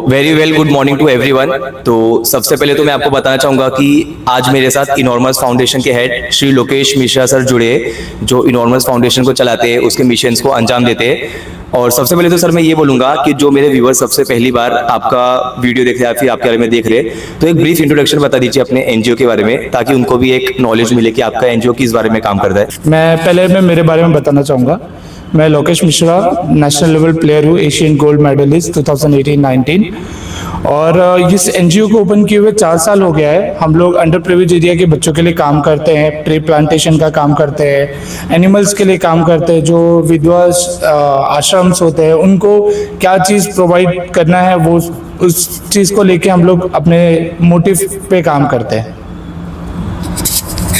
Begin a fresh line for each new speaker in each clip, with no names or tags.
Very well good morning to everyone. तो सबसे पहले तो मैं आपको बताना चाहूँगा कि आज मेरे साथ इनॉर्मस फाउंडेशन के हेड श्री लोकेश मिश्रा सर जुड़े, जो इनॉर्मस फाउंडेशन को चलाते हैं, उसके मिशंस को अंजाम देते हैं। और सबसे पहले तो सर मैं ये बोलूँगा कि जो मेरे व्यूअर्स सबसे पहली बार आपका वीडियो देख रहे हैं या फिर आपके बारे में देख रहे हैं, तो एक ब्रीफ इंट्रोडक्शन बता दीजिए अपने एनजीओ के बारे में, ताकि उनको भी एक नॉलेज मिले कि आपका एनजीओ किस बारे में काम करता है।
मैं मेरे बारे में बताना चाहूँगा। मैं Lokesh Mishra, national level player हूँ, एशियन गोल्ड मेडलिस्ट 2018-19। और इस एनजीओ को ओपन किए हुए 4 साल हो गया है। हम लोग अंडर प्रिविलेज एरिया के बच्चों के लिए काम करते हैं, ट्री प्लांटेशन का काम करते हैं, एनिमल्स के लिए काम करते हैं। जो विधवा आश्रम्स होते हैं उनको क्या चीज़ प्रोवाइड करना है, वो उस चीज़ को लेके हम लोग अपने मोटिव पे काम करते हैं।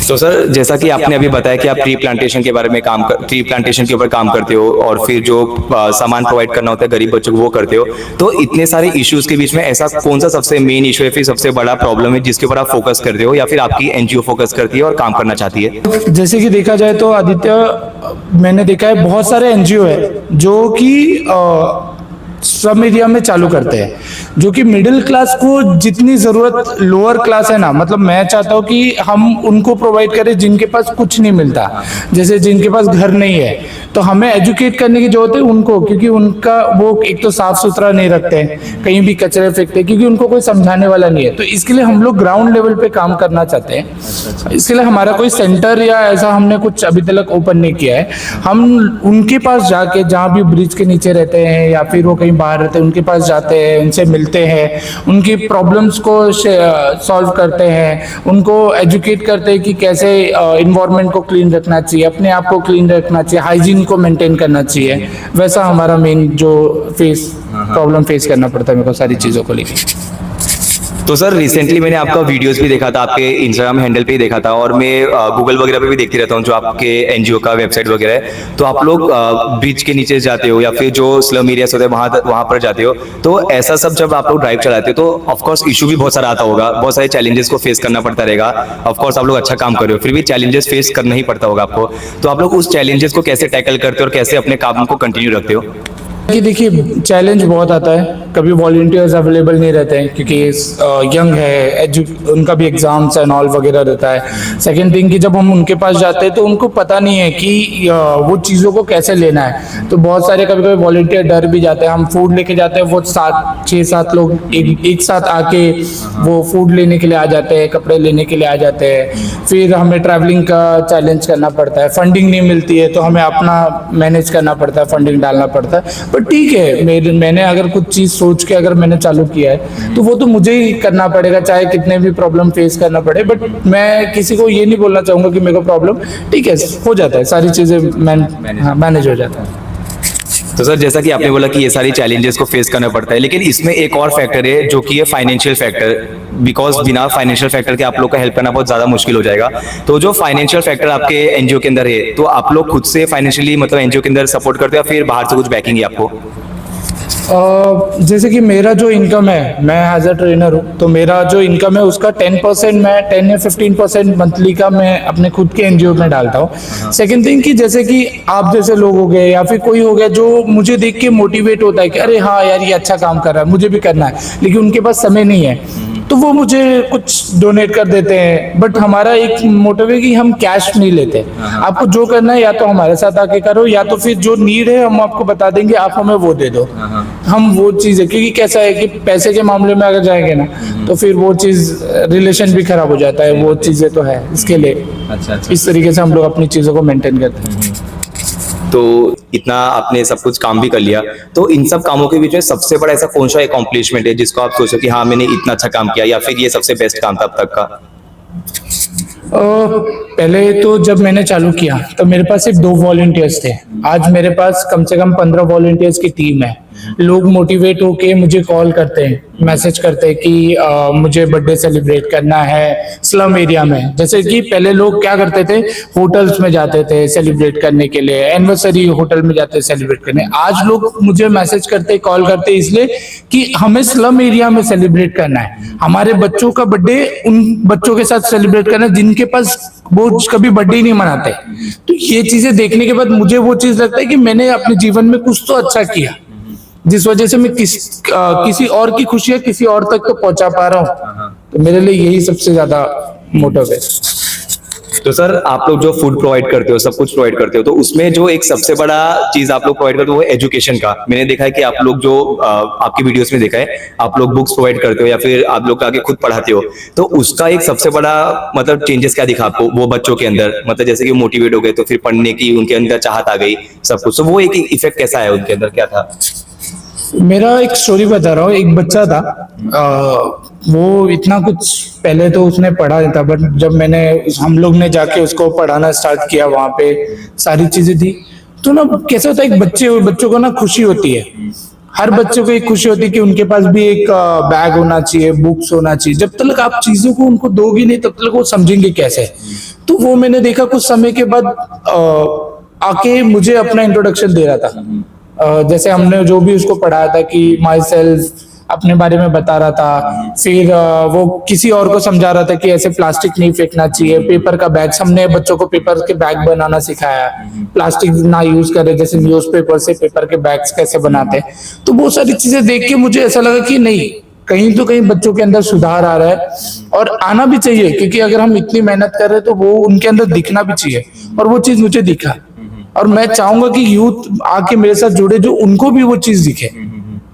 तो सर जैसा कि आपने अभी बताया कि आप ट्री प्लांटेशन के बारे में ट्री प्लांटेशन के ऊपर काम करते हो, और फिर जो सामान प्रोवाइड करना होता है गरीब बच्चों को वो करते हो, तो इतने सारे इश्यूज के बीच में ऐसा कौन सा सबसे मेन इशू है, फिर सबसे बड़ा प्रॉब्लम है जिसके ऊपर आप फोकस करते हो या फिर आपकी एनजीओ फोकस करती है और काम करना चाहती है?
जैसे कि देखा जाए तो आदित्य, मैंने देखा है बहुत सारे एनजीओ है जो कि सब एरिया में चालू करते हैं, जो कि मिडिल क्लास को जितनी जरूरत लोअर क्लास है ना, मतलब मैं चाहता हूँ कि हम उनको प्रोवाइड करें जिनके पास कुछ नहीं मिलता, जैसे जिनके पास घर नहीं है, तो हमें एजुकेट करने की जरूरत है उनको, क्योंकि उनका वो एक तो साफ सुथरा नहीं रखते हैं, कहीं भी कचरे फेंकते हैं, क्योंकि उनको कोई समझाने वाला नहीं है। तो इसके लिए हम लोग ग्राउंड लेवल पे काम करना चाहते हैं। इसके लिए हमारा कोई सेंटर या ऐसा हमने कुछ अभी तक ओपन नहीं किया है। हम उनके पास जाके, जहाँ भी ब्रिज के नीचे रहते हैं या फिर वो बाहर रहते हैं, उनके पास जाते हैं, उनसे मिलते हैं, उनकी प्रॉब्लम्स को सॉल्व करते हैं, उनको एजुकेट करते हैं कि कैसे इन्वायरमेंट को क्लीन रखना चाहिए, अपने आप को क्लीन रखना चाहिए, हाइजीन को मेंटेन करना चाहिए। वैसा हमारा मेन जो प्रॉब्लम फेस करना पड़ता है मेरे को सारी चीज़ों को लेकर।
तो सर रिसेंटली मैंने आपका वीडियोस भी देखा था, आपके इंस्टाग्राम हैंडल पे ही देखा था, और मैं गूगल वगैरह पे भी देखती रहता हूँ जो आपके एनजीओ का वेबसाइट वगैरह है। तो आप लोग ब्रिज के नीचे जाते हो या फिर जो स्लम एरियाज होते हैं वहाँ पर जाते हो, तो ऐसा सब जब आप लोग ड्राइव चलाते हो तो ऑफकोर्स इशू भी बहुत सारा आता होगा, बहुत सारे चैलेंजेस को फेस करना पड़ता रहेगा। ऑफकोर्स आप लोग अच्छा काम कर रहे हो, फिर भी चैलेंजेस फेस करना ही पड़ता होगा आपको। तो आप लोग उस चैलेंजेस को कैसे टैकल करते हो और कैसे अपने काम को कंटिन्यू रखते हो?
कि देखिए, चैलेंज बहुत आता है, कभी वॉलंटियर्स अवेलेबल नहीं रहते हैं क्योंकि यंग है, उनका भी एग्जाम्स एंड ऑल वगैरह रहता है। सेकंड थिंग कि जब हम उनके पास जाते हैं तो उनको पता नहीं है कि वो चीज़ों को कैसे लेना है, तो बहुत सारे कभी कभी वॉलंटियर डर भी जाते हैं। हम फूड लेके जाते हैं, वो 6-7 लोग एक साथ आके वो फूड लेने के लिए आ जाते हैं, कपड़े लेने के लिए आ जाते हैं। फिर हमें ट्रैवलिंग का चैलेंज करना पड़ता है, फंडिंग नहीं मिलती है तो हमें अपना मैनेज करना पड़ता है, फंडिंग डालना पड़ता है। पर ठीक है, मैंने अगर कुछ चीज़ सोच के अगर मैंने चालू किया है तो वो तो मुझे ही करना पड़ेगा, चाहे कितने भी प्रॉब्लम फेस करना पड़े। बट मैं किसी को ये नहीं बोलना चाहूँगा कि मेरे को प्रॉब्लम, ठीक है, हो जाता है, सारी चीज़ें मैनेज हो जाता है।
तो सर जैसा कि आपने बोला कि ये सारी चैलेंजेस को फेस करना पड़ता है, लेकिन इसमें एक और फैक्टर है जो कि है फाइनेंशियल फैक्टर, बिकॉज बिना फाइनेंशियल फैक्टर के आप लोग का हेल्प करना बहुत ज्यादा मुश्किल हो जाएगा। तो जो फाइनेंशियल फैक्टर आपके एनजीओ के अंदर है, तो आप लोग खुद से फाइनेंशियली मतलब एनजीओ के अंदर सपोर्ट करते हो या फिर बाहर से कुछ बैकिंग है आपको?
जैसे कि मेरा जो इनकम है, मैं एज अ ट्रेनर हूँ, तो मेरा जो इनकम है उसका 10% मैं 10 या 15% मंथली का मैं अपने खुद के एनजीओ में डालता हूँ। सेकंड थिंग कि जैसे कि आप जैसे लोग हो गए या फिर कोई हो गया जो मुझे देख के मोटिवेट होता है कि अरे हाँ यार ये अच्छा काम कर रहा है, मुझे भी करना है, लेकिन उनके पास समय नहीं है, तो वो मुझे कुछ डोनेट कर देते हैं। बट हमारा एक मोटिव है कि हम कैश नहीं लेते, आपको जो करना है या तो हमारे साथ आके करो, या तो फिर जो नीड है हम आपको बता देंगे, आप हमें वो दे दो। हम वो चीज़ है, क्योंकि कैसा है कि पैसे के मामले में अगर जाएंगे ना तो फिर वो चीज़ रिलेशन भी खराब हो जाता है, वो चीज़ें तो है इसके लिए। अच्छा। इस तरीके से हम लोग अपनी चीज़ों को मेंटेन करते हैं।
तो इतना आपने सब कुछ काम भी कर लिया, तो इन सब कामों के बीच में सबसे बड़ा ऐसा कौन सा अकॉम्प्लिशमेंट है जिसको आप सोचो कि हाँ मैंने इतना अच्छा काम किया, या फिर ये सबसे बेस्ट काम था अब तक का?
पहले तो जब मैंने चालू किया तो मेरे पास सिर्फ 2 वॉलंटियर्स थे। आज मेरे पास कम से कम 15 वॉलंटियर्स की टीम है। लोग मोटिवेट होके मुझे कॉल करते हैं, मैसेज करते हैं कि मुझे बर्थडे सेलिब्रेट करना है स्लम एरिया में। जैसे कि पहले लोग क्या करते थे, होटल्स में जाते थे सेलिब्रेट करने के लिए, एनिवर्सरी होटल में जाते सेलिब्रेट करने। आज लोग मुझे मैसेज करते, कॉल करते इसलिए कि हमें स्लम एरिया में सेलिब्रेट करना है, हमारे बच्चों का बर्थडे उन बच्चों के साथ सेलिब्रेट करना है जिनके पास वो कभी बर्थडे नहीं मनाते। तो ये चीजें देखने के बाद मुझे वो चीज लगता है कि मैंने अपने जीवन में कुछ तो अच्छा किया। जिस वजह से मैं किसी और की खुशियां किसी और तक तो पहुंचा पा रहा हूँ। तो मेरे लिए यही सबसे ज्यादा मोटिव है।
तो सर आप लोग जो फूड प्रोवाइड करते हो, सब कुछ प्रोवाइड करते हो, तो उसमें जो एक सबसे बड़ा चीज आप लोग प्रोवाइड करते हो वो एजुकेशन का। मैंने देखा है कि आप लोग जो आपकी वीडियोस में देखा है, आप लोग बुक्स प्रोवाइड करते हो या फिर आप लोग आगे खुद पढ़ाते हो। तो उसका एक सबसे बड़ा मतलब चेंजेस क्या दिखा आपको वो बच्चों के अंदर, मतलब जैसे कि मोटिवेट हो गए तो फिर पढ़ने की उनके अंदर चाहत आ गई, सब कुछ। तो वो एक इफेक्ट कैसा है उनके अंदर, क्या था?
मेरा एक स्टोरी बता रहा हूँ। एक बच्चा था, वो इतना कुछ पहले तो उसने पढ़ा नहीं था, बट जब हम लोग ने जाके उसको पढ़ाना स्टार्ट किया, वहां पे सारी चीजें थी। तो ना कैसा होता है, एक बच्चों को ना खुशी होती है। हर बच्चे को एक खुशी होती है कि उनके पास भी एक बैग होना चाहिए, बुक्स होना चाहिए। जब तक आप चीजों को उनको दोगे नहीं तब तक वो समझेंगे कैसे। तो वो मैंने देखा कुछ समय के बाद आके मुझे अपना इंट्रोडक्शन दे रहा था। जैसे हमने जो भी उसको पढ़ाया था कि माई सेल्फ, अपने बारे में बता रहा था। फिर वो किसी और को समझा रहा था कि ऐसे प्लास्टिक नहीं फेंकना चाहिए, पेपर का बैग, हमने बच्चों को पेपर के बैग बनाना सिखाया, प्लास्टिक ना यूज करे, जैसे न्यूज़पेपर से पेपर के बैग्स कैसे बनाते हैं। तो वो सारी चीजें देख के मुझे ऐसा लगा कि नहीं, कहीं तो कहीं बच्चों के अंदर सुधार आ रहा है, और आना भी चाहिए, क्योंकि अगर हम इतनी मेहनत कर रहे हैं तो वो उनके अंदर दिखना भी चाहिए। और वो चीज मुझे दिखा, और मैं चाहूंगा कि यूथ आके मेरे साथ जुड़े, जो उनको भी वो चीज दिखे,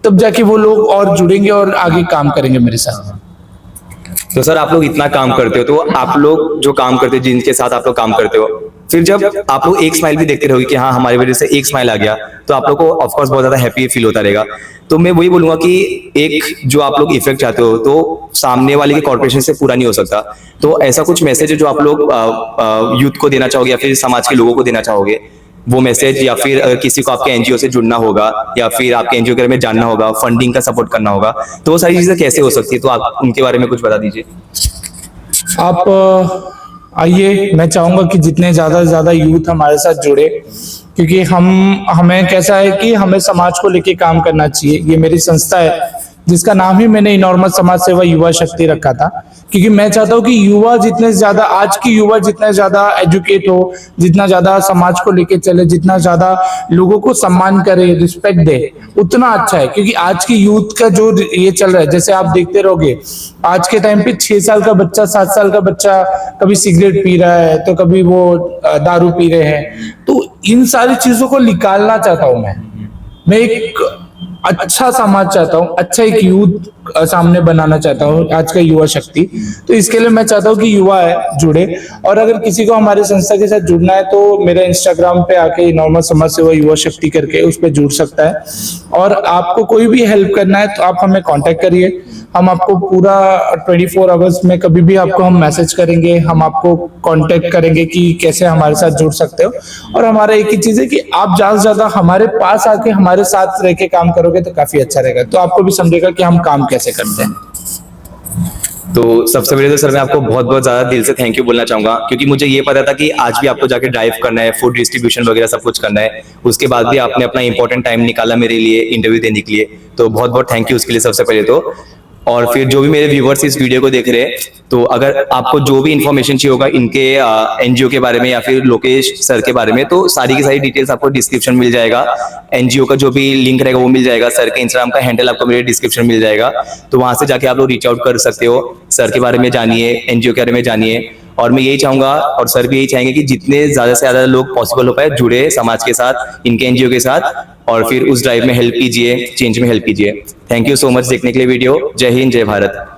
तब जाके वो लोग और जुड़ेंगे और आगे काम करेंगे मेरे साथ।
तो सर आप लोग इतना काम करते हो, तो आप लोग जो काम करते हो, जिनके साथ आप लोग काम करते हो, फिर जब आप लोग एक स्माइल भी देखते रहोगे कि हाँ हमारी वजह से एक स्माइल आ गया, तो आप लोग को ऑफ कोर्स बहुत ज्यादा हैप्पी फील होता रहेगा। तो मैं वही बोलूंगा कि एक जो आप लोग इफेक्ट चाहते हो, तो सामने वाले के कॉर्पोरेशन से पूरा नहीं हो सकता। तो ऐसा कुछ मैसेज है जो आप लोग यूथ को देना चाहोगे या फिर समाज के लोगों को देना चाहोगे, वो मैसेज? या फिर अगर किसी को आपके एनजीओ से जुड़ना होगा या फिर आपके एनजीओ के बारे में जानना होगा, फंडिंग का सपोर्ट करना होगा, तो वो सारी चीजें कैसे हो सकती है? तो आप उनके बारे में कुछ बता दीजिए।
आप आइए, मैं चाहूंगा कि जितने ज्यादा से ज्यादा यूथ हमारे साथ जुड़े, क्योंकि हमें कैसा है कि हमें समाज को लेके काम करना चाहिए। ये मेरी संस्था है जिसका नाम ही मैंने इनॉर्मस समाज सेवा युवा शक्ति रखा था, क्योंकि मैं चाहता हूँ कि युवा जितने ज्यादा, आज की युवा जितना ज्यादा एजुकेट हो, जितना ज्यादा समाज को लेके चले, जितना ज्यादा लोगों को सम्मान करे, रिस्पेक्ट दे, उतना अच्छा है। क्योंकि आज की यूथ का जो ये चल रहा है, जैसे आप देखते रहोगे, आज के टाइम पे 6 साल का बच्चा, 7 साल का बच्चा कभी सिगरेट पी रहा है, तो कभी वो दारू पी रहे हैं। तो इन सारी चीजों को निकालना चाहता हूं मैं एक अच्छा समाज चाहता हूँ, अच्छा एक यूथ सामने बनाना चाहता हूँ, आज का युवा शक्ति। तो इसके लिए मैं चाहता हूँ कि युवा है जुड़े, और अगर किसी को हमारे संस्था के साथ जुड़ना है तो मेरा इंस्टाग्राम पे आके इनॉर्मस समाज सेवा युवा शक्ति करके उस पर जुड़ सकता है। और आपको कोई भी हेल्प करना है तो आप हमें कांटेक्ट करिए, हम आपको पूरा 24 आवर्स में कभी भी आपको हम मैसेज करेंगे, हम आपको कांटेक्ट करेंगे कि कैसे हमारे साथ जुड़ सकते हो। और हमारा एक ही चीज है कि आप ज्यादा से ज्यादा हमारे पास आके हमारे साथ रह के काम करोगे तो काफी अच्छा रहेगा, तो आपको भी समझेगा कि हम काम कैसे करते हैं।
तो सबसे पहले तो सर मैं आपको बहुत बहुत ज्यादा दिल से थैंक यू बोलना चाहूंगा, क्योंकि मुझे ये पता था कि आज भी आपको जाके ड्राइव करना है, फूड डिस्ट्रीब्यूशन वगैरह सब कुछ करना है, उसके बाद भी आपने अपना इंपॉर्टेंट टाइम निकाला मेरे लिए इंटरव्यू देने के लिए। तो बहुत बहुत थैंक यू उसके लिए सबसे पहले तो। और फिर जो भी मेरे व्यूवर्स इस वीडियो को देख रहे हैं, तो अगर आपको जो भी इन्फॉर्मेशन चाहिए होगा इनके एनजीओ के बारे में या फिर लोकेश सर के बारे में, तो सारी की सारी डिटेल्स आपको डिस्क्रिप्शन मिल जाएगा। एनजीओ का जो भी लिंक रहेगा वो मिल जाएगा, सर के इंस्टाग्राम का हैंडल आपको मेरे डिस्क्रिप्शन मिल जाएगा। तो वहां से जाके आप लोग रीच आउट कर सकते हो, सर के बारे में जानिए, एनजीओ के बारे में जानिए। और मैं यही चाहूंगा और सर भी यही चाहेंगे कि जितने ज्यादा से ज्यादा लोग पॉसिबल हो पाए जुड़े समाज के साथ, इनके एनजीओ के साथ, और फिर उस ड्राइव में हेल्प कीजिए, चेंज में हेल्प कीजिए। थैंक यू सो मच देखने के लिए वीडियो। जय हिंद, जय भारत।